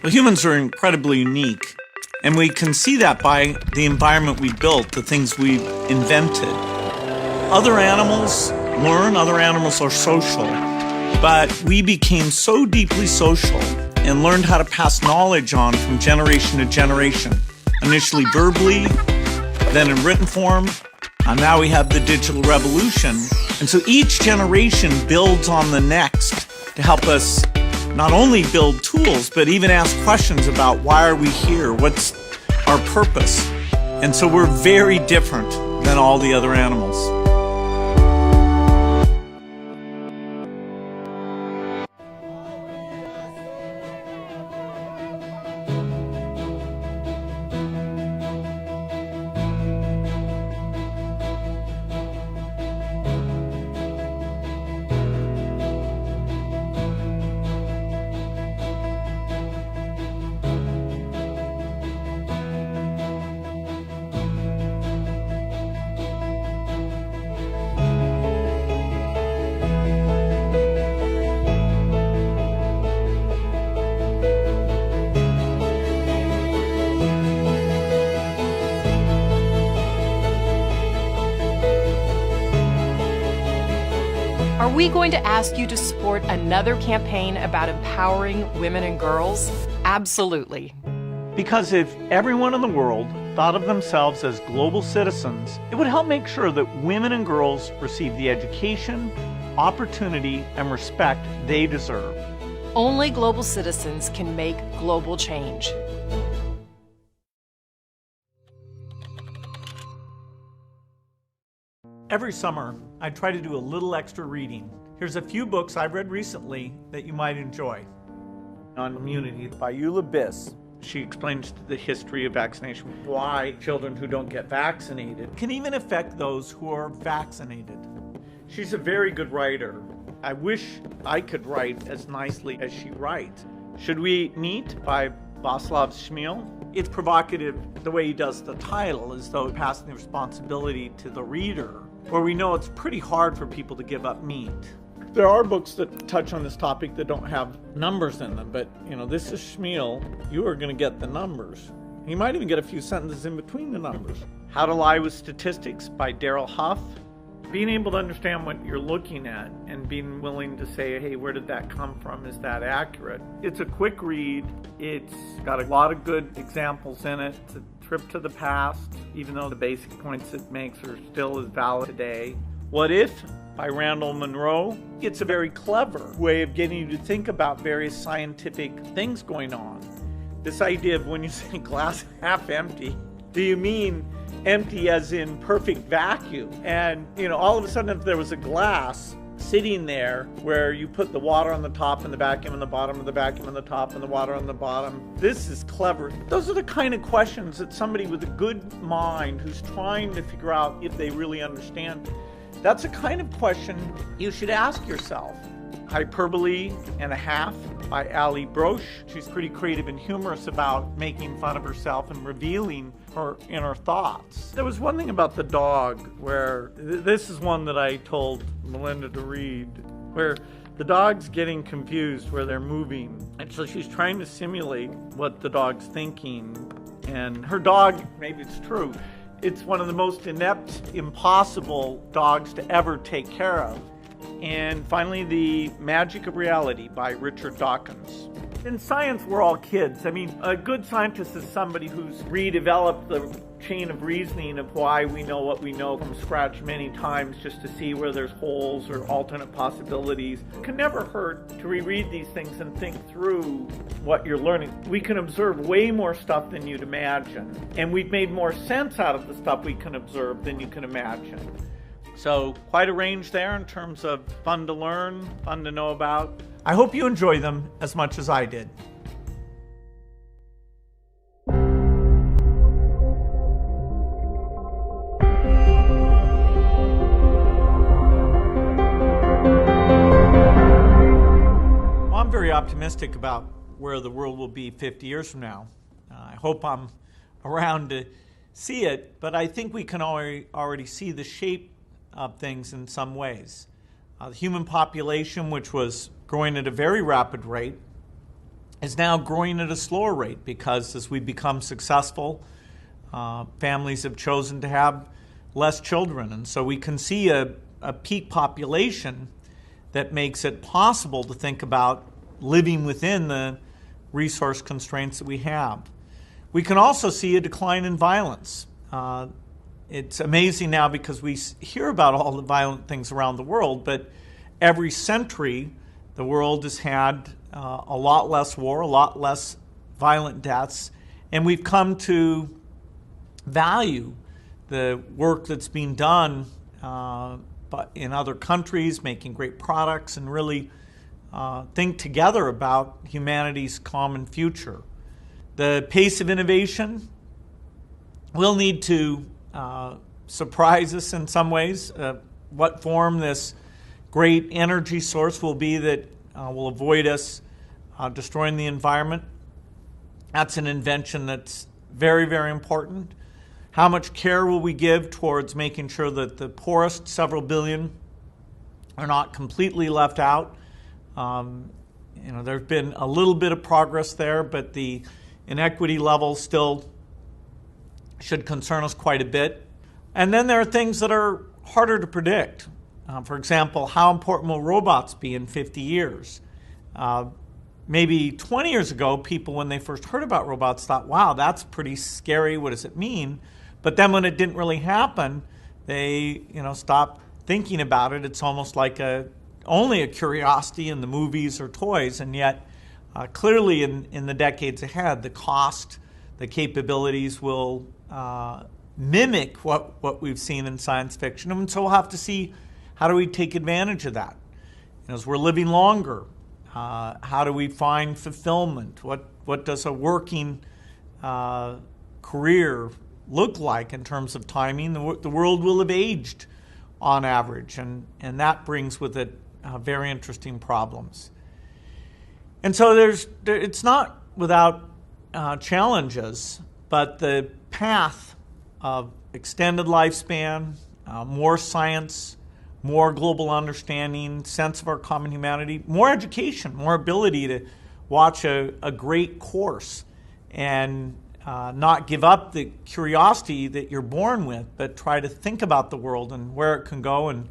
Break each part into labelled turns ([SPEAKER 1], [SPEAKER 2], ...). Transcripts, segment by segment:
[SPEAKER 1] Well, humans are incredibly unique, and we can see that by the environment we built, the things we invented. Other animals learn, other animals are social, but we became so deeply social and learned how to pass knowledge on from generation to generation, initially verbally, then in written form, and now we have the digital revolution. And so each generation builds on the next to help us not only build tools, but even ask questions about why are we here? What's our purpose? And so we're very different than all the other animals.
[SPEAKER 2] Are we going to ask you to support another campaign about empowering women and girls? Absolutely.
[SPEAKER 1] Because if everyone in the world thought of themselves as global citizens, it would help make sure that women and girls receive the education, opportunity, and respect they deserve.
[SPEAKER 2] Only global citizens can make global change.
[SPEAKER 1] Every summer, I try to do a little extra reading. Here's a few books I've read recently that you might enjoy. On Immunity by Eula Biss. She explains the history of vaccination, why children who don't get vaccinated can even affect those who are vaccinated. She's a very good writer. I wish I could write as nicely as she writes. Should We Meet by Václav Smil. It's provocative the way he does the title, as though passing the responsibility to the reader, where we know it's pretty hard for people to give up meat. There are books that touch on this topic that don't have numbers in them, but this is Smil. You are going to get the numbers. You might even get a few sentences in between the numbers. How to Lie with Statistics by Daryl Huff. Being able to understand what you're looking at and being willing to say, hey, where did that come from? Is that accurate? It's a quick read. It's got a lot of good examples in it. It's a trip to the past, even though the basic points it makes are still as valid today. What If by Randall Munroe. It's a very clever way of getting you to think about various scientific things going on. This idea of when you say glass half empty, do you mean empty as in perfect vacuum? And all of a sudden, if there was a glass sitting there where you put the water on the top and the vacuum on the bottom, and the vacuum on the top and the water on the bottom, this is clever. Those are the kind of questions that somebody with a good mind who's trying to figure out if they really understand, that's a kind of question you should ask yourself. Hyperbole and a Half by Ali Broche. She's pretty creative and humorous about making fun of herself and revealing her inner thoughts. There was one thing about the dog where, this is one that I told Melinda to read, where the dog's getting confused where they're moving. And so she's trying to simulate what the dog's thinking. And her dog, maybe it's true, it's one of the most inept, impossible dogs to ever take care of. And finally, The Magic of Reality by Richard Dawkins. In science, we're all kids. I mean, a good scientist is somebody who's redeveloped the chain of reasoning of why we know what we know from scratch many times, just to see where there's holes or alternate possibilities. It can never hurt to reread these things and think through what you're learning. We can observe way more stuff than you'd imagine, and we've made more sense out of the stuff we can observe than you can imagine. So quite a range there in terms of fun to learn, fun to know about. I hope you enjoy them as much as I did. Well, I'm very optimistic about where the world will be 50 years from now. I hope I'm around to see it, but I think we can already see the shape of things in some ways. The human population, which was growing at a very rapid rate, is now growing at a slower rate because as we become successful, families have chosen to have less children. And so we can see a peak population that makes it possible to think about living within the resource constraints that we have. We can also see a decline in violence. It's amazing now because we hear about all the violent things around the world, but every century the world has had a lot less war, a lot less violent deaths, and we've come to value the work that's being done but in other countries, making great products, and really think together about humanity's common future. The pace of innovation will need to surprise us in some ways. What form this great energy source will be that will avoid us destroying the environment. That's an invention that's very, very important. How much care will we give towards making sure that the poorest several billion are not completely left out? There's been a little bit of progress there, but the inequity level still should concern us quite a bit. And then there are things that are harder to predict. For example, how important will robots be in 50 years? Maybe 20 years ago, people, when they first heard about robots, thought, wow, that's pretty scary. What does it mean? But then when it didn't really happen, they stopped thinking about it. It's almost like only a curiosity in the movies or toys. And yet, clearly in the decades ahead, the cost, the capabilities will mimic what we've seen in science fiction. And so we'll have to see, how do we take advantage of that? As we're living longer, how do we find fulfillment? What does a working career look like in terms of timing? The world will have aged on average, and that brings with it very interesting problems. And so it's not without challenges, but the path of extended lifespan, more science, more global understanding, sense of our common humanity, more education, more ability to watch a great course and not give up the curiosity that you're born with, but try to think about the world and where it can go and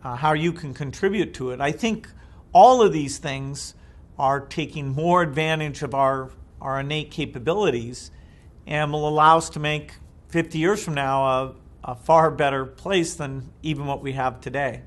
[SPEAKER 1] how you can contribute to it. I think all of these things are taking more advantage of our innate capabilities and will allow us to make 50 years from now a far better place than even what we have today.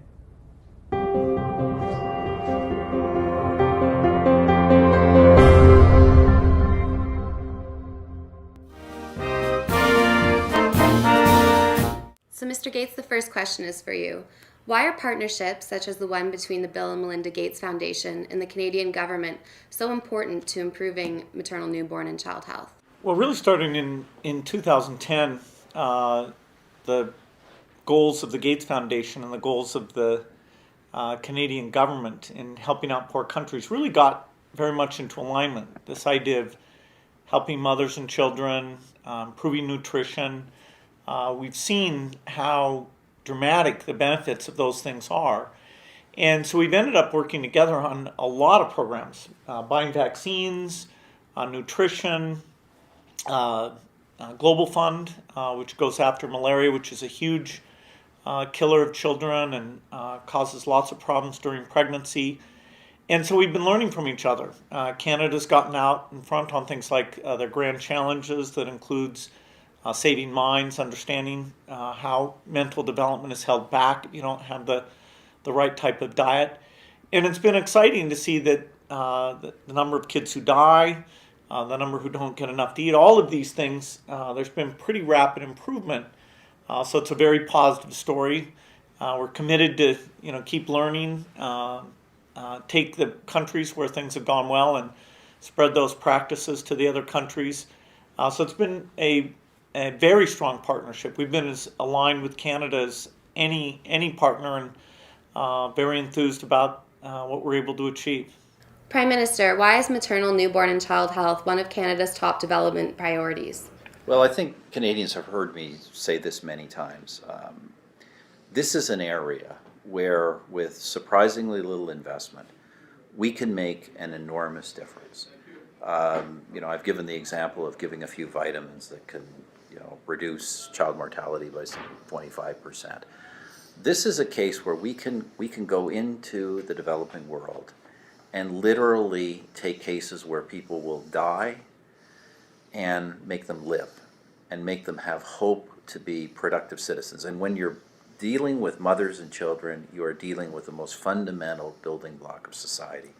[SPEAKER 3] So Mr. Gates, the first question is for you. Why are partnerships such as the one between the Bill and Melinda Gates Foundation and the Canadian government so important to improving maternal, newborn, and child health?
[SPEAKER 1] Well, really starting in 2010, the goals of the Gates Foundation and the goals of the Canadian government in helping out poor countries really got very much into alignment. This idea of helping mothers and children, improving nutrition. We've seen how dramatic the benefits of those things are. And so we've ended up working together on a lot of programs, buying vaccines, nutrition, Global Fund, which goes after malaria, which is a huge killer of children and causes lots of problems during pregnancy. And so we've been learning from each other. Canada's gotten out in front on things like their grand challenges that includes saving minds, understanding how mental development is held back if you don't have the right type of diet. And it's been exciting to see that the number of kids who die, the number who don't get enough to eat, all of these things, there's been pretty rapid improvement. So it's a very positive story. We're committed to keep learning, take the countries where things have gone well and spread those practices to the other countries. So it's been a very strong partnership. We've been as aligned with Canada as any partner, and very enthused about what we're able to achieve.
[SPEAKER 3] Prime Minister, why is maternal, newborn, and child health one of Canada's top development priorities?
[SPEAKER 4] Well, I think Canadians have heard me say this many times. This is an area where, with surprisingly little investment, we can make an enormous difference. I've given the example of giving a few vitamins that can, reduce child mortality by some 25%. This is a case where we can go into the developing world and literally take cases where people will die and make them live and make them have hope to be productive citizens. And when you're dealing with mothers and children, you are dealing with the most fundamental building block of society.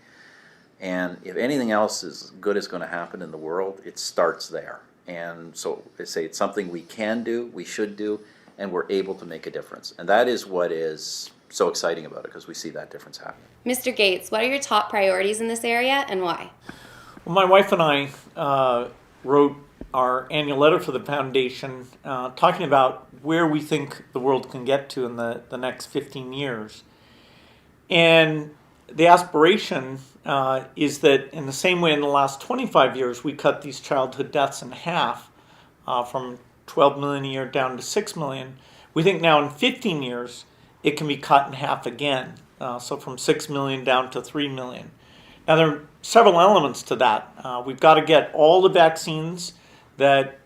[SPEAKER 4] And if anything else is good is going to happen in the world, it starts there. And so I say it's something we can do, we should do, and we're able to make a difference. And that is what is so exciting about it, because we see that difference happen.
[SPEAKER 3] Mr. Gates, what are your top priorities in this area and why?
[SPEAKER 1] Well, my wife and I wrote our annual letter for the foundation talking about where we think the world can get to in the next 15 years. And the aspiration is that in the same way in the last 25 years we cut these childhood deaths in half from 12 million a year down to 6 million, we think now in 15 years it can be cut in half again, so from 6 million down to 3 million. Now there are several elements to that. We've got to get all the vaccines that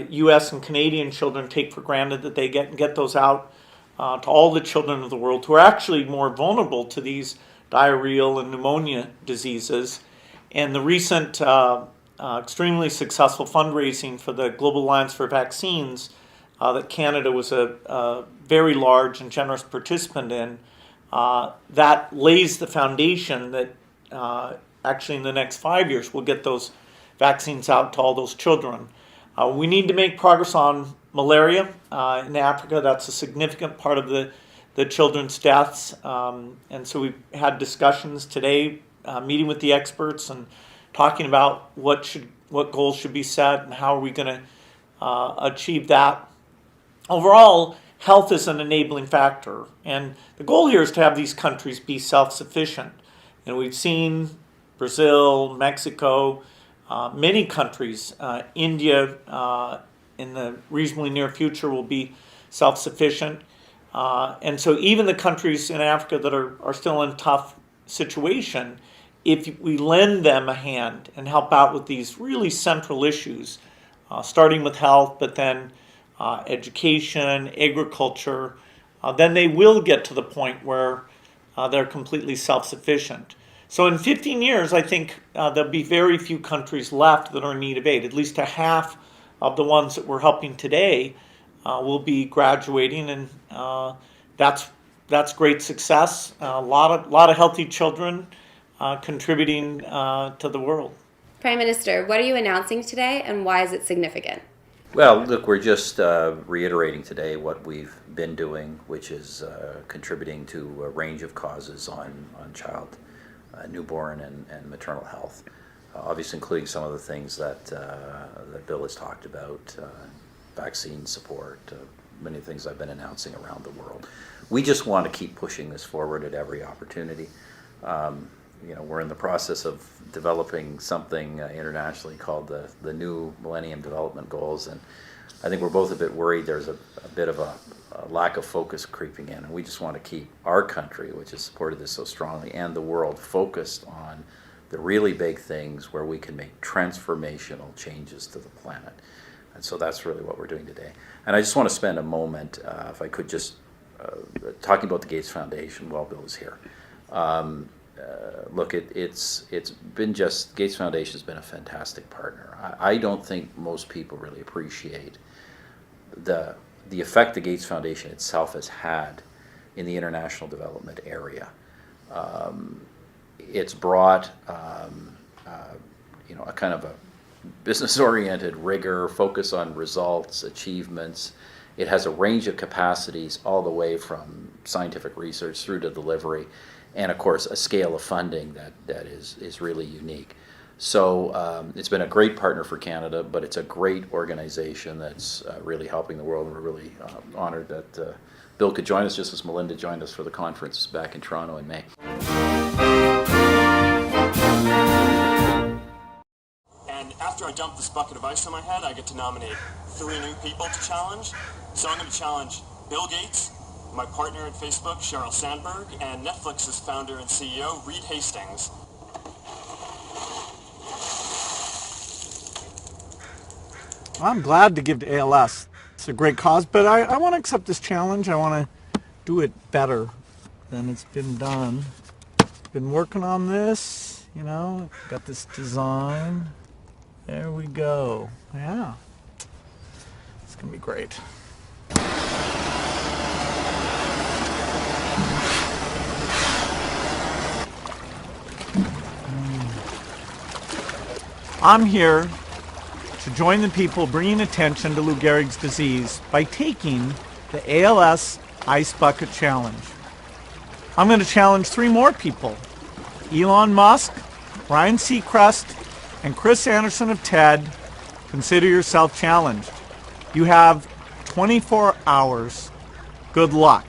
[SPEAKER 1] U.S. and Canadian children take for granted that they get those out to all the children of the world who are actually more vulnerable to these diarrheal and pneumonia diseases. And the recent extremely successful fundraising for the Global Alliance for Vaccines that Canada was a very large and generous participant in, that lays the foundation that actually in the next 5 years we'll get those vaccines out to all those children. We need to make progress on malaria in Africa. That's a significant part of the children's deaths. And so we've had discussions today, meeting with the experts and talking about what goals should be set and how are we going to achieve that. Overall, health is an enabling factor. And the goal here is to have these countries be self-sufficient. And we've seen Brazil, Mexico, many countries, India in the reasonably near future will be self-sufficient. And so even the countries in Africa that are still in a tough situation, if we lend them a hand and help out with these really central issues, starting with health, but then education, agriculture, then they will get to the point where they're completely self-sufficient. So in 15 years, I think there'll be very few countries left that are in need of aid. At least a half of the ones that we're helping today will be graduating, and that's great success. A lot of healthy children contributing to the world.
[SPEAKER 3] Prime Minister, what are you announcing today, and why is it significant?
[SPEAKER 4] Well, look, we're just reiterating today what we've been doing, which is contributing to a range of causes on child, newborn, and maternal health. Obviously, including some of the things that Bill has talked about, vaccine support, many things I've been announcing around the world. We just want to keep pushing this forward at every opportunity. We're in the process of developing something internationally called the new Millennium Development Goals, and I think we're both a bit worried there's a bit of a lack of focus creeping in, and we just want to keep our country, which has supported this so strongly, and the world focused on the really big things where we can make transformational changes to the planet. And so that's really what we're doing today. And I just want to spend a moment, if I could, just talking about the Gates Foundation while Bill is here. Look, it's been just, Gates Foundation has been a fantastic partner. I don't think most people really appreciate the effect the Gates Foundation itself has had in the international development area. It's brought a kind of a business-oriented rigor, focus on results, achievements. It has a range of capacities all the way from scientific research through to delivery, and of course a scale of funding that is really unique. So it's been a great partner for Canada, but it's a great organization that's really helping the world. We're really honored that Bill could join us, just as Melinda joined us for the conference back in Toronto in May.
[SPEAKER 5] And after I dump this bucket of ice on my head, I get to nominate 3 new people to challenge. So I'm going to challenge Bill Gates, my partner at Facebook, Sheryl Sandberg, and Netflix's founder and CEO, Reed Hastings.
[SPEAKER 1] I'm glad to give to ALS. It's a great cause, but I want to accept this challenge. I want to do it better than it's been done. Been working on this, you know, got this design. There we go. Yeah. It's going to be great. I'm here to join the people bringing attention to Lou Gehrig's disease by taking the ALS Ice Bucket Challenge. I'm going to challenge 3 more people: Elon Musk, Ryan Seacrest, and Chris Anderson of TED. Consider yourself challenged. You have 24 hours. Good luck.